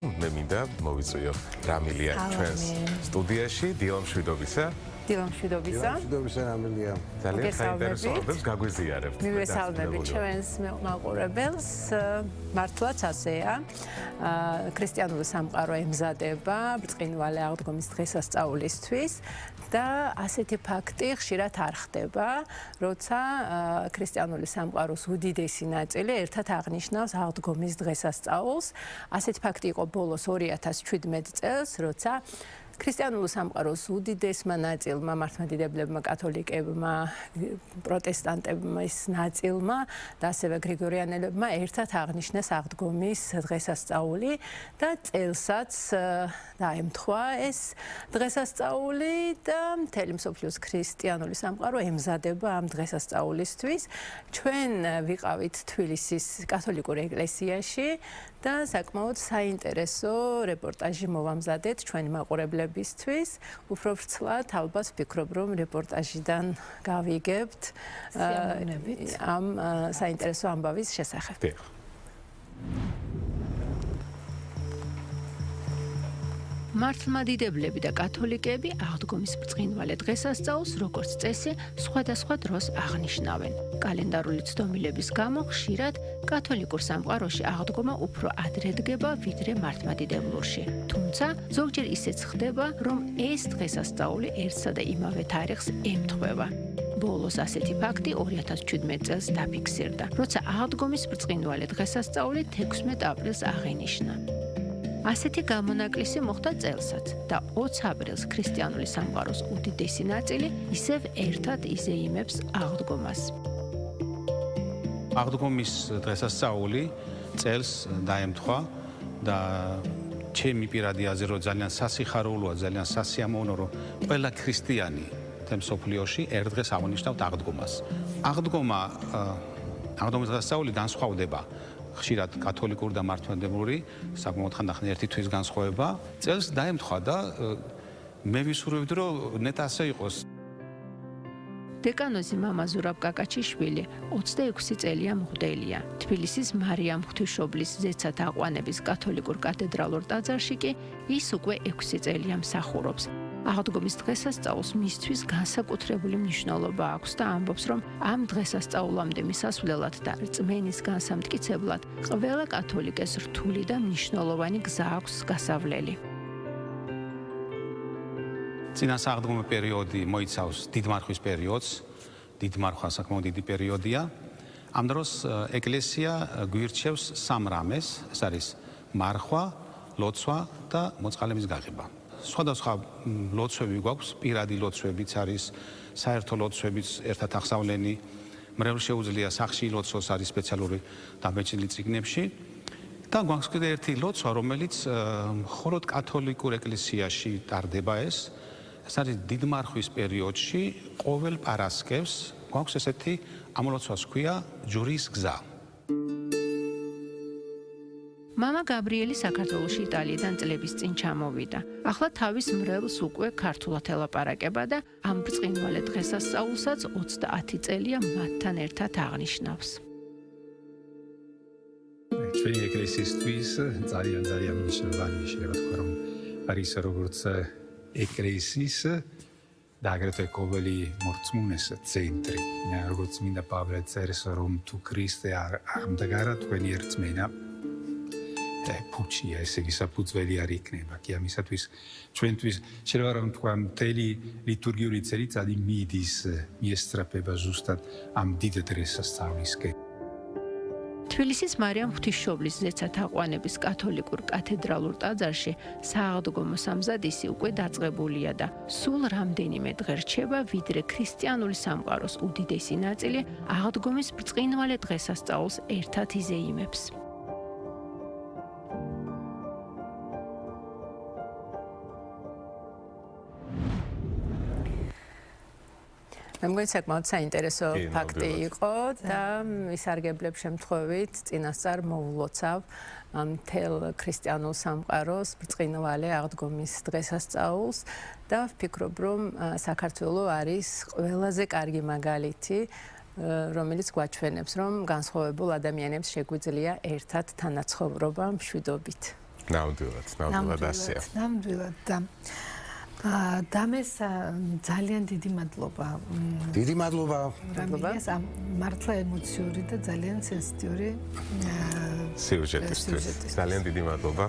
მე მინდა მოვიწვიო რამილია ჩვენს სტუდიაში დილამშვიდობისა. დილამშვიდობისა რამილია. ძალიან საინტერესოებს გაგვიზიარებთ. მივესალმებით ჩვენს მაყურებელს. მართლაც ასეა. ქრისტიანული სამყარო ემზადება ბრწყინვალე აღდგომის დღესასწაულისთვის და ასეთი ფაქტი ხშირად არ ხდება, როცა ქრისტიანული სამყაროს უდიდესი ნაწილი ერთად აღნიშნავს აღდგომის დღესასწაულს. ასეთი ფაქტი იყო ბოლოს 2017 წელს, როცა ქრისტიანული სამყაროს უდიდესმა ნაწილმა, მართლმადიდებლებმა, კათოლიკებმა, პროტესტანტებმა ის ნაწილმა და ასევე გრიგორიანელებმა ერთად აღნიშნეს აღდგომის დღესასწაული და წელსაც დაემთხვა ეს დღესასწაული და მთელი მსოფლიოს ქრისტიანული სამყარო ემზადება ამ დღესასწაულისთვის. ჩვენ ვიყავით თბილისის კათოლიკურ ეკლესიაში და საკმაოდ საინტერესო რეპორტაჟი მოვამზადეთ ჩვენი მაყურებლებისთვის. უფრო ვრცლად ალბათ ვფიქრობ, რომ რეპორტაჟიდან გავიგებთ ამ საინტერესო ამბავის შესახებ. მართლმადიდებლები და კათოლიკები აღდგომის ბრწყინვალე დღესასწაულს როგორც წესი სხვადასხვა დროს აღნიშნავენ. კალენდარული ცდომილების გამო ხშირად კათოლიკურ სამყაროში აღდგომა უფრო ადრე დგება ვიდრე მართლმადიდებლურში. თუმცა ზოგჯერ ისეც ხდება, რომ ეს დღესასწაული ერთსა და იმავე თარიღს ემთხვევა. ბოლოს ასეთი ფაქტი 2017 წელს დაფიქსირდა, როცა აღდგომის ბრწყინვალე დღესასწაული 16 აპრილს აღინიშნა. ასეთი გამონაკლისი მოხდა წელსაც და 20 აპრილს ქრისტიანული სამყაროს უდიდესი ნაწილი ისევ ერთად იზეიმებს აღდგომას. აღდგომის დღესასწაული წელს დაემთხვა და ჩემი პირადი აზრი რომ ძალიან სასიხარულოა, ძალიან სასიამოვნო რომ ყველა ქრისტიანი მსოფლიოში ერთ დღეს აღნიშნავთ აღდგომას. აღდგომის დღესასწაული განსხვავდება ხშირად კათოლიკური და მართლმადიდებლური, საკმაოდ ხანდახან ერთი თვის განსხვავება. წელს დაემთხვა და მე ვისურვებდი, რომ ნეტ ასე იყოს. დეკანოზი მამა ზურაბ კაკაჩიშვილი 26 წელია მღვდელია. თბილისის მარიამ ღვთისმშობლის ზეცათა აყვანების კათოლიკურ კათედრალურ ტაძარში კი ის უკვე 6 წელია მსახურობს. აღდგომის დღესასწაულს მისთვის განსაკუთრებული მნიშვნელობა აქვს და ამბობს, რომ ამ დღესასწაულამდე მისასვლელად და რწმენის განსამტკიცებლად ყველა კათოლიკეს რთული და მნიშვნელოვანი გზა აქვს გასავლელი. წინასაღდგომო პერიოდი მოიცავს დიდმარხვის პერიოდს. დიდმარხვა საკმაოდ დიდი პერიოდია. ამ დროს ეკლესია გვირჩევს სამ რამეს, ეს არის მარხვა, ლოცვა და მოწყალების გაღება. სხვადასხვა ლოცვები გვაქვს, პირადი ლოცვებიც არის, საერთო ლოცვებიც ერთად აღსავლენი, მრევლ შეუძლია სახში ლოცვას არის სპეციალური დაბეჭდილი წიგნებში და გვაქვს კიდე ერთი ლოცვა, რომელიც მხოლოდ კათოლიკურ ეკლესიაში ტარდება ეს არის დიდმარხვის პერიოდში ყოველ პარასკევს გვაქვს ესეთი ამ ლოცვას ქვია ჯვრის გზა. მამა გაბრიელი საქართველოში იტალიიდან წლების წინ ჩამოვიდა. ახლა თავის მრევლს უკვე ქართულად ელაპარაკება და ამ ბრწყინვალე დღესასწაულსაც 30 წელია მათთან ერთად აღნიშნავს. ჩვენი ეკლესიისთვის ძალიან მნიშვნელოვანი შეიძლება თქვა, რომ არის როგორც ეკლესიის და აგრეთვე ყოველი მორწმუნეს ცენტრი. როგორც მინდა პავლე წერს, რომ თუ ქრისტე არ ამდგარა თქვენი რწმენა ფუჩია, ესე იგი საფუძველი არ იქნება. კი ამისათვის ჩვენთვის შეიძლება რომ თქვა მთელი ლიტურგიული წელიწადი მიდის მიესწრაფება ზუსტად ამ დიდ დღესასწაულისკენ. თბილისის მარიამ ღვთისმშობლის ზეცათა აყვანების კათოლიკურ კათედრალურ ტაძარში სააღდგომო სამზადისი უკვე დაწყებულია და სულ რამდენიმე დღე რჩება, ვიდრე ქრისტიანული სამყაროს უდიდესი ნაწილი აღდგომის ბრწყინვალე დღესასწაულს ერთად იზეიმებს. მე მგონი საკმაოდ საინტერესო ფაქტი იყო და ისარგებლებ შემთხვევით წინასწარ მოვლოცავ მთელ ქრისტიანულ სამყაროს ბრწყინვალე აღდგომის დღესასწაულს და ვფიქრობ, რომ საქართველო არის ყველაზე კარგი მაგალითი რომელიც გვაჩვენებს, რომ განსხვავებულ ადამიანებს შეგვიძლია ერთად თანაცხოვრობა მშვიდობით. ნამდვილად ასეა. ნამდვილად და დამეს ძალიან დიდი მადლობა. დიდი მადლობა. რამილიას მართლა ემოციური და ძალიან სენსიტიური სიუჟეტისთვის. ძალიან დიდი მადლობა.